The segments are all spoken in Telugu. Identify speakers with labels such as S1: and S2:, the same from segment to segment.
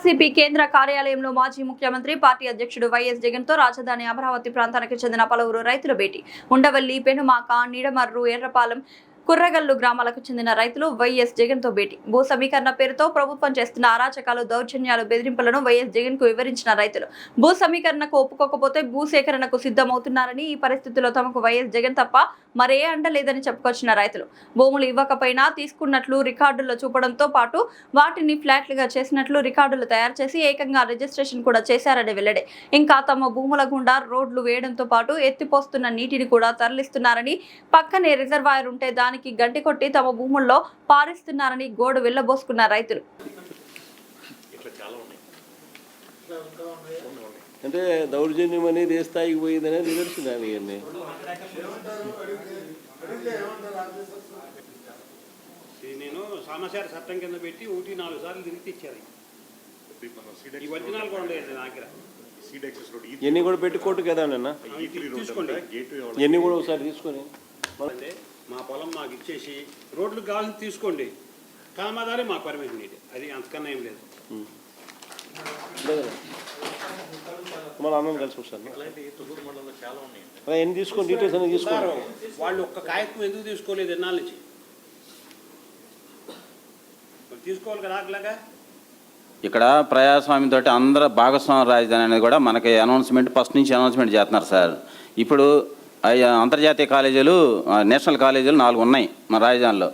S1: వైఎస్ఆర్సీపీ కేంద్ర కార్యాలయంలో మాజీ ముఖ్యమంత్రి పార్టీ అధ్యక్షుడు వైఎస్ జగన్తో రాజధాని అమరావతి ప్రాంతానికి చెందిన పలువురు రైతుల భేటీ. ఉండవల్లి, పెనుమాక, నిడమర్రు, ఎర్రపాలెం, కుర్రగల్లు గ్రామాలకు చెందిన రైతులు వైఎస్ జగన్తో భేటీ. భూ సమీకరణ పేరుతో ప్రభుత్వం చేస్తున్న అరాచకాలు, దౌర్జన్యాలు, బెదిరింపులను వైఎస్ జగన్ కు వివరించిన రైతులు భూ సమీకరణకు ఒప్పుకోకపోతే భూసేకరణకు సిద్ధమవుతున్నారని, ఈ పరిస్థితిలో తమకు వైఎస్ జగన్ తప్ప మరే అండ లేదని చెప్పుకొచ్చిన రైతులు భూములు ఇవ్వకపోయినా తీసుకున్నట్లు రికార్డుల్లో చూపడంతో పాటు వాటిని ఫ్లాట్లుగా చేసినట్లు రికార్డులు తయారు చేసి ఏకంగా రిజిస్ట్రేషన్ కూడా చేశారని వెల్లడే. ఇంకా తమ భూముల గుండా రోడ్లు వేయడంతో పాటు ఎత్తిపోస్తున్న నీటిని కూడా తరలిస్తున్నారని, పక్కనే రిజర్వాయర్ ఉంటే దానికి గంటి కొట్టి తమ భూముల్లో పారిస్తున్నారని గోడు వెళ్లబోసుకున్న రైతులు.
S2: అంటే దౌర్జన్యం అనేది ఏ స్థాయికి పోయిందనే నిదర్శనాలు ఇవన్నీ.
S3: నేను సమాచార చట్టం కింద పెట్టి 1-4 సార్లు తిరిగి ఇచ్చారు. ఈ ఒరిజినల్ కూడా ఉండేది నా దగ్గర.
S2: ఎన్ని కూడా పెట్టుకోటు కదా అన్న,
S3: తీసుకోండి,
S2: ఎన్ని కూడా ఒకసారి తీసుకొని
S3: మా పొలం మాకు ఇచ్చేసి రోడ్లు కావాలని తీసుకోండి, కామాదారి మా పర్మిషన్ ఇది, అది అంతకన్నా ఏం లేదు.
S2: మన అన్నం కలిసి వస్తాను ఎన్ని తీసుకోండి, డీటెయిల్స్ అన్ని తీసుకోండి.
S3: వాళ్ళు ఒక్క కాగితం ఎందుకు తీసుకోలేదు ఎన్నాళ్ళ నుంచి? తీసుకోవాలి కదా అట్లాగా.
S4: ఇక్కడ ప్రజాస్వామ్యంతో అందరూ భాగస్వామ్య రాజధాని అనేది కూడా మనకి అనౌన్స్మెంట్ ఫస్ట్ నుంచి అనౌన్స్మెంట్ చేస్తున్నారు సార్. ఇప్పుడు అంతర్జాతీయ కాలేజీలు, నేషనల్ కాలేజీలు 4 ఉన్నాయి మన రాజధానిలో.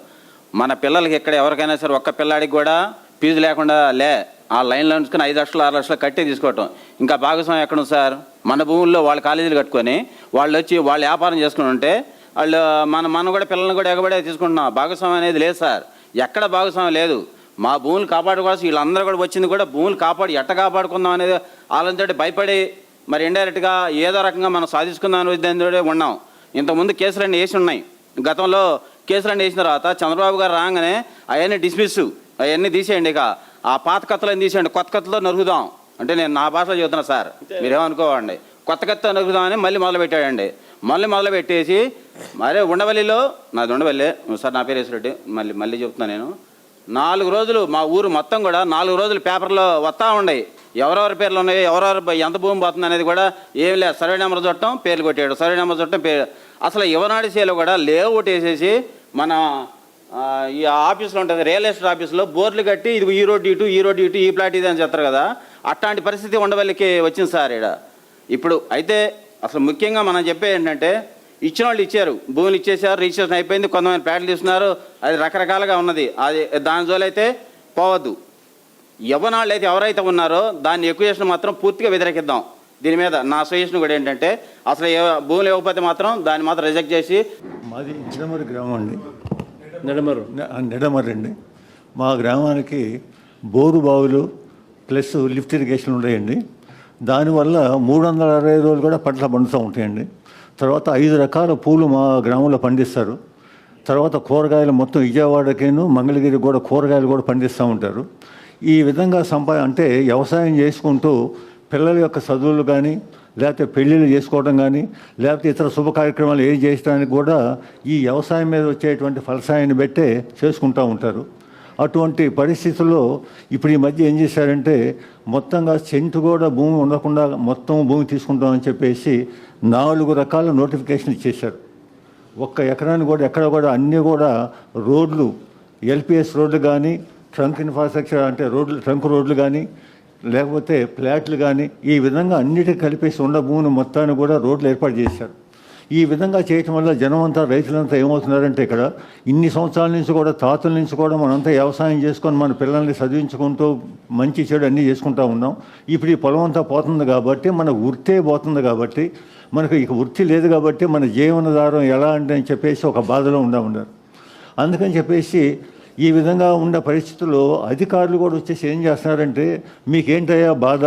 S4: మన పిల్లలకి ఇక్కడ ఎవరికైనా సరే ఒక్క పిల్లాడికి కూడా ఫీజు లేకుండా ఆ లైన్లో ఉంచుకొని 5 లక్షలు 6 లక్షలు కట్టే తీసుకోవటం. ఇంకా భాగస్వామ్యం ఎక్కడ ఉంది సార్? మన భూముల్లో వాళ్ళ కాలేజీలు కట్టుకొని వాళ్ళు వచ్చి వాళ్ళు వ్యాపారం చేసుకుని ఉంటే వాళ్ళు మనం కూడా పిల్లల్ని కూడా ఎగబడే తీసుకుంటున్నాం. భాగస్వామ్యం అనేది లేదు సార్, ఎక్కడ భాగస్వామ్యం లేదు. మా భూములు కాపాడుకోవాల్సి వీళ్ళందరూ కూడా వచ్చింది కూడా భూములు ఎట్ట కాపాడుకుందాం అనేది ఆలోచనతో భయపడి మరి ఇండైరెక్ట్గా ఏదో రకంగా మనం సాధించుకుందాం అనే ఉద్దేశంతో ఉన్నాం. ఇంతకుముందు కేసులన్నీ వేసి ఉన్నాయి. గతంలో కేసులన్నీ వేసిన తర్వాత చంద్రబాబు గారు రాగానే అవన్నీ డిస్మిస్, అవన్నీ తీసేయండి, ఇక ఆ పాత కథలను తీసేయండి, కొత్త కథతో నరుగుదాం అంటే నేను నా భాషలో చెబుతున్నా సార్, మీరేమనుకోవండి. కొత్త కథతో నరుగుదామని మళ్ళీ మొదలుపెట్టాడండి. మొదలు పెట్టేసి మరే ఉండవల్లిలో, నాది ఉండవల్లి సార్, నా పేరు వేసిరెడ్డి, మళ్ళీ చెప్తున్నా నేను. 4 రోజులు మా ఊరు మొత్తం కూడా 4 రోజులు పేపర్లో వస్తూ ఉన్నాయి, ఎవరెవరి పేర్లు ఉన్నాయో, ఎవరెవరు ఎంత భూమి పోతుంది అనేది కూడా ఏం లేదు. సర్వే నెంబర్ చుట్టం పేర్లు కొట్టాడు, సర్వే నెంబర్ చుట్టం పేరు. అసలు యువనాడి సేలో కూడా లేఅవుట్ వేసేసి మన ఈ ఆఫీస్లో ఉంటుంది, రియల్ ఎస్టేట్ ఆఫీస్లో బోర్డులు కట్టి ఇది ఈ రోడ్డు ఇటు, ఈ రోడ్డు ఇటు, ఈ ప్లాట్ ఇది అని చెప్తారు కదా. అట్లాంటి పరిస్థితి ఉండవల్లికి వచ్చింది సార్ ఇక్కడ. ఇప్పుడు అయితే అసలు ముఖ్యంగా మనం చెప్పేది ఏంటంటే, ఇచ్చిన వాళ్ళు ఇచ్చారు, భూములు ఇచ్చేసారు, రిజిస్ట్రేషన్ అయిపోయింది, కొంతమంది ప్లాట్లు తీసుకున్నారు, అది రకరకాలుగా ఉన్నది. అది దాని జోలైతే పోవద్దు. యవ్వనాళ్ళు అయితే ఎవరైతే ఉన్నారో దాన్ని ఎక్విజిషన్ మాత్రం పూర్తిగా వ్యతిరేకిద్దాం. దీని మీద నా సజెషన్ కూడా ఏంటంటే, అసలు భూములు ఇవ్వకపోతే మాత్రం దాన్ని మాత్రం రిజెక్ట్ చేసి.
S5: మాది నిడమర్రు గ్రామం అండి.
S2: నిడమర్రు
S5: అండి. మా గ్రామానికి బోరు బావులు ప్లస్ లిఫ్ట్ ఇరిగేషన్ ఉన్నాయండి. దానివల్ల 365 రోజులు కూడా పంటలు పండుతూ ఉంటాయండి. తర్వాత 5 రకాల పూలు మా గ్రామంలో పండిస్తారు. తర్వాత కూరగాయలు మొత్తం విజయవాడకేను మంగళగిరి కూడా కూరగాయలు కూడా పండిస్తూ ఉంటారు. ఈ విధంగా అంటే వ్యవసాయం చేసుకుంటూ పిల్లల యొక్క చదువులు కానీ, లేకపోతే పెళ్ళిళ్ళు చేసుకోవడం కానీ, లేకపోతే ఇతర శుభ కార్యక్రమాలు ఏం చేయడానికి కూడా ఈ వ్యవసాయం మీద వచ్చేటువంటి ఫలసాయాన్ని బట్టే చేసుకుంటూ ఉంటారు. అటువంటి పరిస్థితుల్లో ఇప్పుడు ఈ మధ్య ఏం చేశారంటే, మొత్తంగా సెంటు కూడా భూమి ఉండకుండా మొత్తం భూమి తీసుకుంటామని చెప్పేసి 4 రకాల నోటిఫికేషన్ ఇచ్చేశారు. ఒక్క ఎకరాన్ని కూడా ఎక్కడ కూడా అన్నీ కూడా రోడ్లు, ఎల్పిఎస్ రోడ్లు కానీ, ట్రంక్ ఇన్ఫ్రాస్ట్రక్చర్ అంటే రోడ్లు, ట్రంక్ రోడ్లు కానీ, లేకపోతే ఫ్లాట్లు కానీ, ఈ విధంగా అన్నిటికీ కలిపేసి ఉన్న భూమిని మొత్తాన్ని కూడా రోడ్లు ఏర్పాటు చేశారు. ఈ విధంగా చేయటం వల్ల జనం అంతా, రైతులంతా ఏమవుతున్నారంటే, ఇక్కడ ఇన్ని సంవత్సరాల నుంచి కూడా, తాతల నుంచి కూడా మనంతా వ్యవసాయం చేసుకొని మన పిల్లల్ని చదివించుకుంటూ మంచి చెడు అన్నీ చేసుకుంటూ ఉన్నాం. ఇప్పుడు ఈ పొలం అంతా పోతుంది కాబట్టి, మన వృత్తే పోతుంది కాబట్టి, మనకు ఇక వృత్తి లేదు కాబట్టి మన జీవనాధారం ఎలా అంటే అని చెప్పేసి ఒక బాధలో ఉన్నారు. అందుకని చెప్పేసి ఈ విధంగా ఉన్న పరిస్థితుల్లో అధికారులు కూడా వచ్చేసి ఏం చేస్తున్నారంటే, మీకేంటయ్యా బాధ,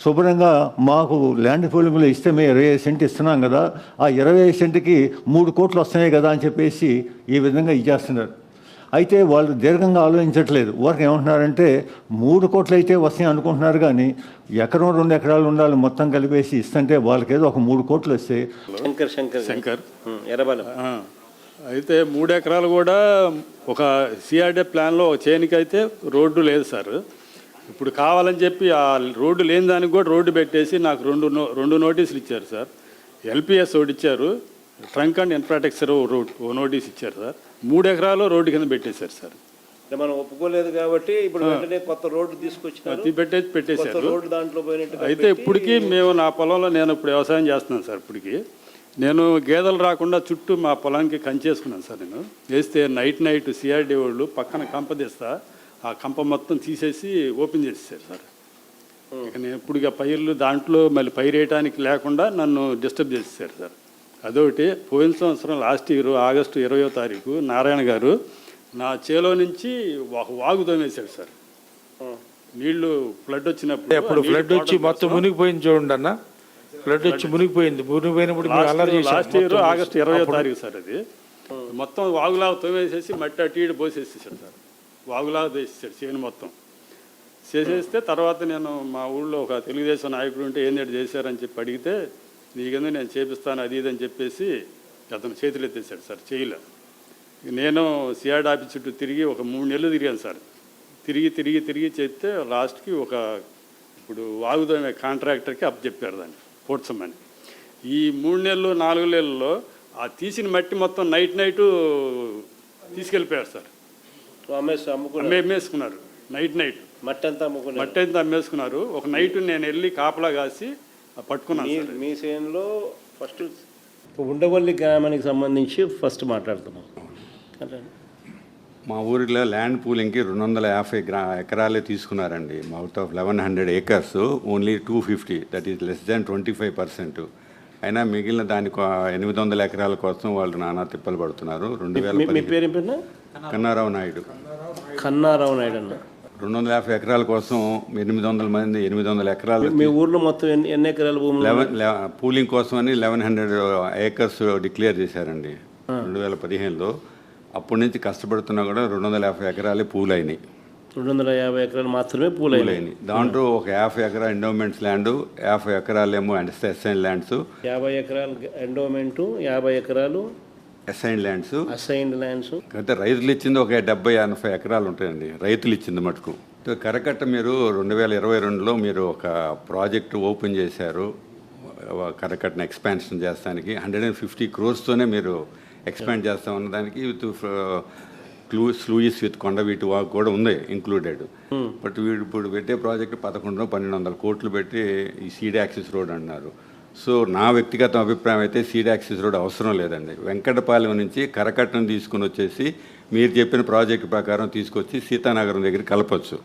S5: శుభ్రంగా మాకు ల్యాండ్ పూలింగ్లో ఇస్తే మేము 25 సెంట్ ఇస్తున్నాం కదా, ఆ 25 సెంట్కి 3 కోట్లు వస్తున్నాయి కదా అని చెప్పేసి ఈ విధంగా ఇచ్చేస్తున్నారు. అయితే వాళ్ళు దీర్ఘంగా ఆలోచించట్లేదు. వారికి ఏమంటున్నారంటే 3 కోట్లు అయితే వస్తాయి అనుకుంటున్నారు, కానీ ఎకరం 2 ఎకరాలు ఉండాలి మొత్తం కలిపేసి ఇస్తుంటే వాళ్ళకేదో ఒక 3 కోట్లు వస్తాయి.
S2: శంకర్ ఎర్రబాలెం
S6: అయితే 3 ఎకరాలు కూడా ఒక సిఆర్డే ప్లాన్లో చేనికి అయితే రోడ్డు లేదు సార్. ఇప్పుడు కావాలని చెప్పి ఆ రోడ్డు లేని దానికి కూడా రోడ్డు పెట్టేసి నాకు రెండు నోటీసులు ఇచ్చారు సార్. ఎల్పిఎస్ ఒకటి ఇచ్చారు, ట్రంక్ అండ్ ఇన్ఫ్రాస్ట్రక్చర్ ఓ నోటీస్ ఇచ్చారు సార్. 3 ఎకరాలు రోడ్డు కింద పెట్టేశారు సార్.
S2: అంటే మనం ఒప్పుకోలేదు కాబట్టి ఇప్పుడు వెంటనే కొత్త రోడ్డు తీసుకొచ్చినారు, కొత్త
S6: పెట్టేశారు.
S2: రోడ్డు దాంట్లో పోయినట్టు.
S6: అయితే ఇప్పటికీ మేము నా పొలంలో నేను ఇప్పుడు వ్యవసాయం చేస్తున్నాను సార్. ఇప్పటికీ నేను గేదెలు రాకుండా చుట్టూ మా పొలానికి కంచేసుకున్నాను సార్. నేను వేస్తే నైట్ సిఆర్డీ వాళ్ళు పక్కన కంప తీస్తా, ఆ కంప మొత్తం తీసేసి ఓపెన్ చేసేసారు సార్. ఇక నేను ఇప్పుడు పైర్లు దాంట్లో మళ్ళీ పైరు వేయడానికి లేకుండా నన్ను డిస్టర్బ్ చేసేసారు సార్. అదొకటి. పోయిన సంవత్సరం లాస్ట్ ఇయర్ ఆగస్టు 20వ తారీఖు నారాయణ గారు నా చేలో నుంచి ఒక వాగు తోమేశాడు సార్. నీళ్లు ఫ్లడ్ వచ్చినప్పుడు
S7: అప్పుడు ఫ్లడ్ వచ్చి మొత్తం మునిగిపోయింది చూడండి అన్న. ఫ్లడ్ వచ్చి మునిగిపోయినప్పుడు
S6: లాస్ట్ ఇయర్ ఆగస్టు 20వ తారీఖు సార్. అది మొత్తం వాగులాగా తోమేసేసి మట్టి అటు ఇటు పోసేసేసాడు సార్. వాగులాగా వేసేసాడు చేను మొత్తం. చేసేస్తే తర్వాత నేను మా ఊళ్ళో ఒక తెలుగుదేశం నాయకుడు ఉంటే ఏంటి చేశారని చెప్పి అడిగితే, నీకెందుకు నేను చేపిస్తాను అది ఇది అని చెప్పేసి అతను చేతులు ఎత్తేసాడు సార్. చేయలే. నేను సిఆర్డీ ఆఫీస్ చుట్టూ తిరిగి ఒక 3 నెలలు తిరిగాను సార్. తిరిగి చేస్తే లాస్ట్కి ఇప్పుడు వాగుదోమే కాంట్రాక్టర్కి చెప్పారు దాన్ని పోడ్చమని. ఈ 3 నెలలు 4 నెలల్లో ఆ తీసిన మట్టి మొత్తం నైట్ తీసుకెళ్ళిపోయారు సార్. అమ్మేసుకున్నారు. నైట్
S2: మట్టి అంతా
S6: అమ్మేసుకున్నారు. ఒక నైట్ నేను వెళ్ళి కాపలా కాసి పట్టుకున్నాను.
S2: మీ సేన్లో ఫస్ట్ ఉండవల్లి గ్రామానికి సంబంధించి ఫస్ట్ మాట్లాడుతున్నాం.
S8: మా ఊరిలో ల్యాండ్ పూలింగ్కి 250 ఎకరాలే తీసుకున్నారండి. Out of 1100 acres only 250, that is less than 25%. అయినా మిగిలిన దానికి 800 ఎకరాల కోసం వాళ్ళు నానా తిప్పలు పడుతున్నారు. 2010 కన్నారావు నాయుడు
S2: అన్న
S8: 250 ఎకరాల కోసం 800 ఎకరాలు.
S2: మీ ఊర్లో మొత్తం ఎన్ని ఎకరాల భూములు
S8: పూలింగ్ కోసం అని 1100 acres డిక్లేర్ చేశారండి 2015లో. అప్పటి నుంచి కష్టపడుతున్నా కూడా 250 ఎకరాలే పూలైనాయి.
S2: 250 ఎకరాలు మాత్రమే పూలైనాయి.
S8: దాంట్లో ఒక 50 ఎకరా ఎండోమెంట్స్ ల్యాండ్, 50 ఎకరాలేమో అసైన్ ల్యాండ్స్.
S2: 50 ఎకరాలు ఎండోమెంట్, 50 ఎకరాలు
S8: అసైన్ ల్యాండ్స్. అయితే రైతులు ఇచ్చింది ఒక 70-80 ఎకరాలు ఉంటాయండి. రైతులు ఇచ్చింది మటుకు. కరకట్ట మీరు 2022లో మీరు ఒక ప్రాజెక్టు ఓపెన్ చేశారు. కరకట్టను ఎక్స్పాన్షన్ చేస్తానికి 150 crores మీరు ఎక్స్పాండ్ చేస్తాం అన్నదానికి with sluice with Kondaveeti walk కూడా ఉంది ఇంక్లూడెడ్. బట్ వీడు ఇప్పుడు పెట్టే ప్రాజెక్టు 1100-1200 కోట్లు పెట్టి ఈ సీడ్ యాక్సిస్ రోడ్ అన్నారు. సో నా వ్యక్తిగత అభిప్రాయం అయితే సీడ్ యాక్సిస్ రోడ్ అవసరం లేదండి. వెంకటపాలెం నుంచి కరకట్టను తీసుకుని వచ్చేసి మీరు చెప్పిన ప్రాజెక్టు ప్రకారం తీసుకొచ్చి సీతానగరం దగ్గర కలపచ్చు.